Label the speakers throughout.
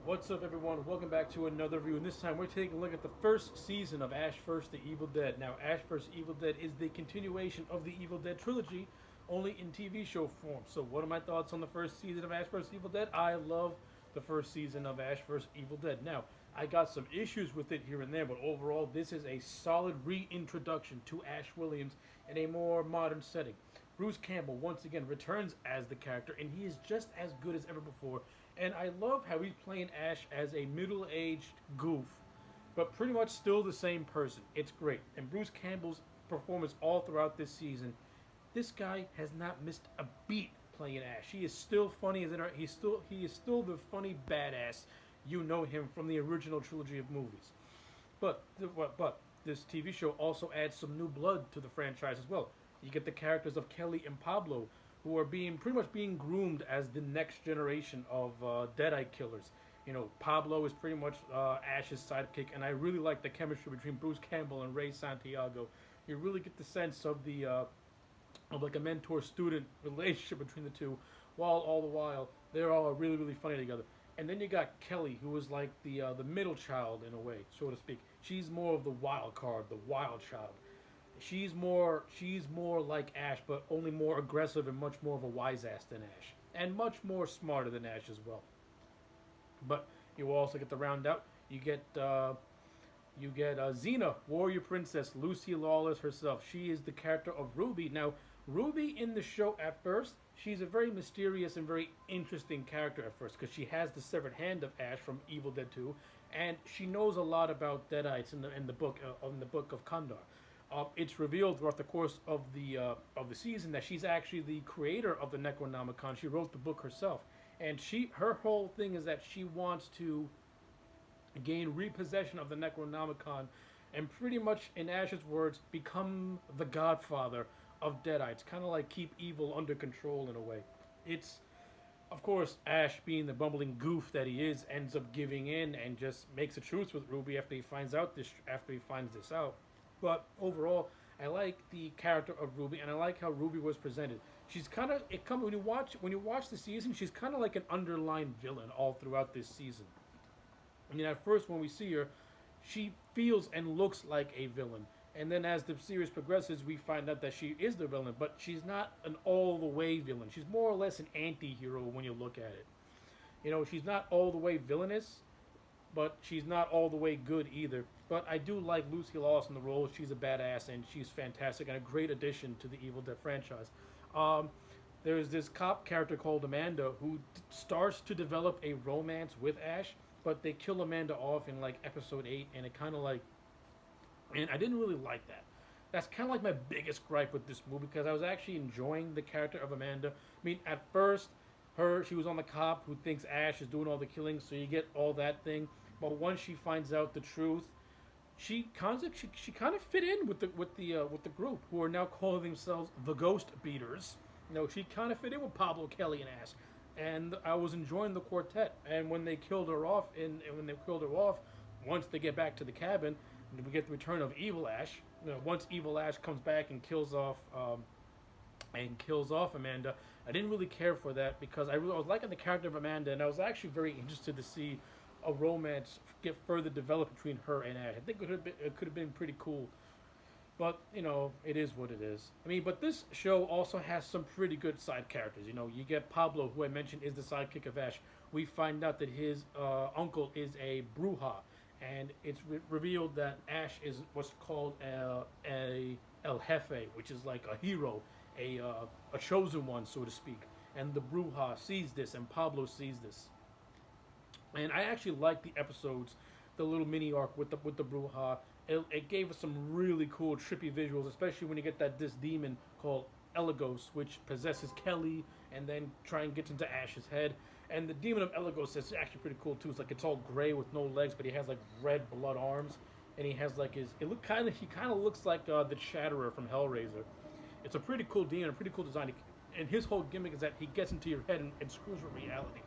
Speaker 1: What's up, everyone? Welcome back to another review. And this time, we're taking a look at the first season of Ash vs. the Evil Dead. Now, Ash vs. Evil Dead is the continuation of the Evil Dead trilogy, only in TV show form. So, what are my thoughts on the first season of Ash vs. Evil Dead? I love the first season of Ash vs. Evil Dead. Now, I got some issues with it here and there, but overall, this is a solid reintroduction to Ash Williams in a more modern setting. Bruce Campbell once again returns as the character, and he is just as good as ever before. And I love how he's playing Ash as a middle-aged goof, but pretty much still the same person. It's great. And Bruce Campbell's performance all throughout this season, this guy has not missed a beat playing Ash. He is still funny as he is still the funny badass you know him from the original trilogy of movies. But this TV show also adds some new blood to the franchise as well. You get the characters of Kelly and Pablo, who are pretty much being groomed as the next generation of Deadite killers. You know, Pablo is pretty much Ash's sidekick, and I really like the chemistry between Bruce Campbell and Ray Santiago. You really get the sense of of like a mentor-student relationship between the two, while all the while they're all really funny together. And then you got Kelly, who is like the middle child in a way, so to speak. She's more of the wild card, the wild child. She's more like Ash, but only more aggressive and much more of a wise ass than Ash, and much more smarter than Ash as well. But you also get the round out. You get Xena, warrior princess, Lucy Lawless herself. She is the character of Ruby. Now, Ruby in the show at first, she's a very mysterious and very interesting character at first because she has the severed hand of Ash from Evil Dead 2, and she knows a lot about Deadites in the book of Kandar. It's revealed throughout the course of the season that she's actually the creator of the Necronomicon. She wrote the book herself, and her whole thing is that she wants to gain repossession of the Necronomicon, and pretty much, in Ash's words, become the godfather of Deadites. Kind of like keep evil under control in a way. It's of course, Ash, being the bumbling goof that he is, ends up giving in and just makes a truce with Ruby after he finds this out. But overall, I like the character of Ruby, and I like how Ruby was presented. She's kind of when you watch the season, she's kind of like an underlying villain all throughout this season. I mean, at first when we see her, she feels and looks like a villain, and then as the series progresses, we find out that she is the villain, but she's not an all the way villain. She's more or less an anti-hero when you look at it. You know, she's not all the way villainous, but she's not all the way good either. But I do like Lucy Lawless in the role. She's a badass and she's fantastic and a great addition to the Evil Dead franchise. Um, there's this cop character called Amanda who starts to develop a romance with Ash, but they kill Amanda off in like episode 8, and it kind of like, and I didn't really like that. That's kind of like my biggest gripe with this movie because I was actually enjoying the character of Amanda. I mean, at first, she was on the cop who thinks Ash is doing all the killing, so you get all that thing. But once she finds out the truth, she kind of fit in with the group who are now calling themselves the Ghost Beaters. You know, she kind of fit in with Pablo, Kelly, and Ash, and I was enjoying the quartet. And when they killed her off, once they get back to the cabin, we get the return of Evil Ash. You know, once Evil Ash comes back and kills off Amanda, I didn't really care for that because I was liking the character of Amanda, and I was actually very interested to see a romance get further developed between her and Ash. I think it could have been pretty cool. But, you know, it is what it is. I mean, but this show also has some pretty good side characters. You know, you get Pablo, who I mentioned is the sidekick of Ash. We find out that his uncle is a Bruja, and it's revealed that Ash is what's called a El Jefe, which is like a hero, a chosen one, so to speak. And the Bruja sees this, and Pablo sees this. And I actually like the episodes, the little mini arc with the Bruja. It gave us some really cool, trippy visuals, especially when you get this demon called Elagos, which possesses Kelly and then try and gets into Ash's head. And the demon of Elagos is actually pretty cool too. It's all gray with no legs, but he has like red blood arms, and he has like he kind of looks like the Chatterer from Hellraiser. It's a pretty cool demon, a pretty cool design, and his whole gimmick is that he gets into your head and screws with reality.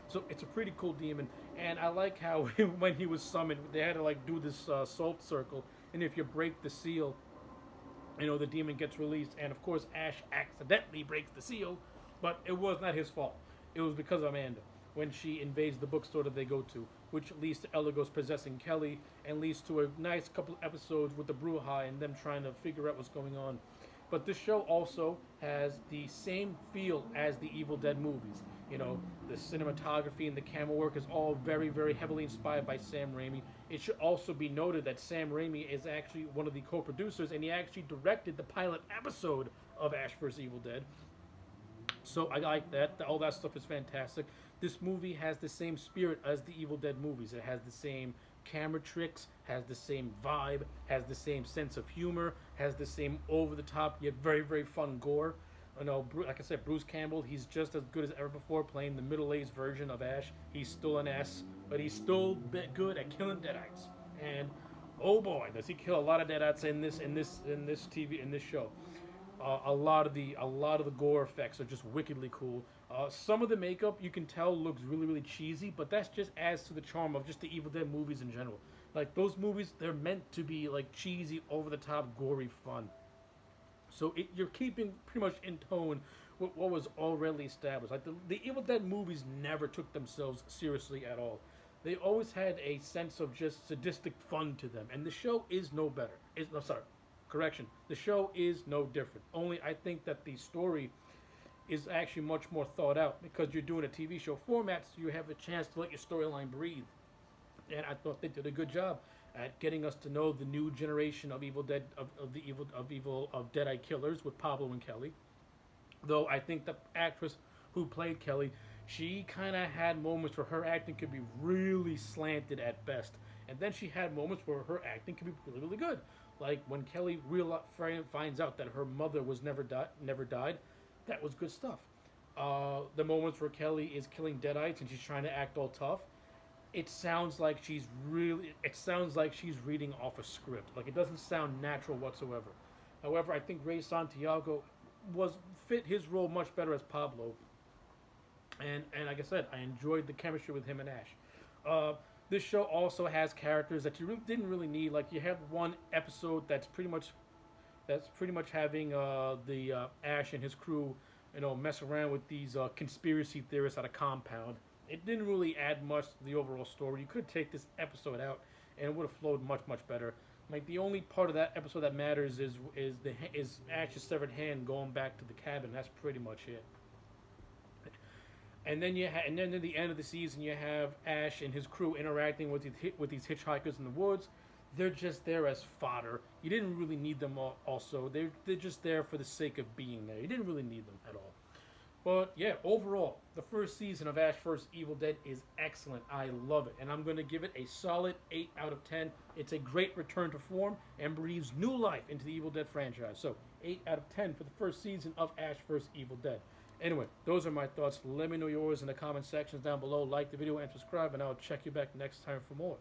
Speaker 1: So it's a pretty cool demon, and I like how when he was summoned, they had to like do this salt circle, and if you break the seal, you know, the demon gets released, and of course Ash accidentally breaks the seal, but it was not his fault. It was because of Amanda. when she invades the bookstore that they go to, which leads to Elagos possessing Kelly and leads to a nice couple of episodes with the Bruja and them trying to figure out what's going on. But this show also has the same feel as the Evil Dead movies. You know, the cinematography and the camera work is all very, very heavily inspired by Sam Raimi. It should also be noted that Sam Raimi is actually one of the co-producers, and he actually directed the pilot episode of Ash vs. Evil Dead. So I like that. All that stuff is fantastic. This movie has the same spirit as the Evil Dead movies. It has the same camera tricks, has the same vibe, has the same sense of humor, has the same over-the-top yet very, very fun gore. You know, like I said, Bruce Campbell, he's just as good as ever before playing the middle-aged version of Ash. He's still an S, but he's still good at killing deadites. And oh boy, does he kill a lot of deadites in this show. A lot of the gore effects are just wickedly cool. Some of the makeup you can tell looks really, really cheesy, but that's just adds to the charm of just the Evil Dead movies in general. Like those movies, they're meant to be like cheesy, over the top, gory fun. So you're keeping pretty much in tone with what was already established. Like the Evil Dead movies never took themselves seriously at all. They always had a sense of just sadistic fun to them, and the show is no better. Correction. The show is no different. Only I think that the story is actually much more thought out because you're doing a TV show format, so you have a chance to let your storyline breathe. And I thought they did a good job at getting us to know the new generation of Evil Dead of Deadite killers with Pablo and Kelly. Though I think the actress who played Kelly, she kind of had moments where her acting could be really slanted at best, and then she had moments where her acting could be really, really good. Like when Kelly finds out that her mother was never died, that was good stuff. The moments where Kelly is killing deadites and she's trying to act all tough, it sounds like she's reading off a script. Like it doesn't sound natural whatsoever. However, I think Ray Santiago fit his role much better as Pablo. And like I said, I enjoyed the chemistry with him and Ash. This show also has characters that you didn't really need. Like you have one episode that's pretty much having the Ash and his crew, mess around with these conspiracy theorists at a compound. It didn't really add much to the overall story. You could take this episode out, and it would have flowed much, much better. Like the only part of that episode that matters is Ash's severed hand going back to the cabin. That's pretty much it. And then at the end of the season, you have Ash and his crew interacting with these hitchhikers in the woods. They're just there as fodder. You didn't really need them also. They're just there for the sake of being there. You didn't really need them at all. But yeah, overall, the first season of Ash vs. Evil Dead is excellent. I love it. And I'm going to give it a solid 8 out of 10. It's a great return to form and breathes new life into the Evil Dead franchise. So 8 out of 10 for the first season of Ash vs. Evil Dead. Anyway, those are my thoughts. Let me know yours in the comment sections down below. Like the video and subscribe, and I'll check you back next time for more.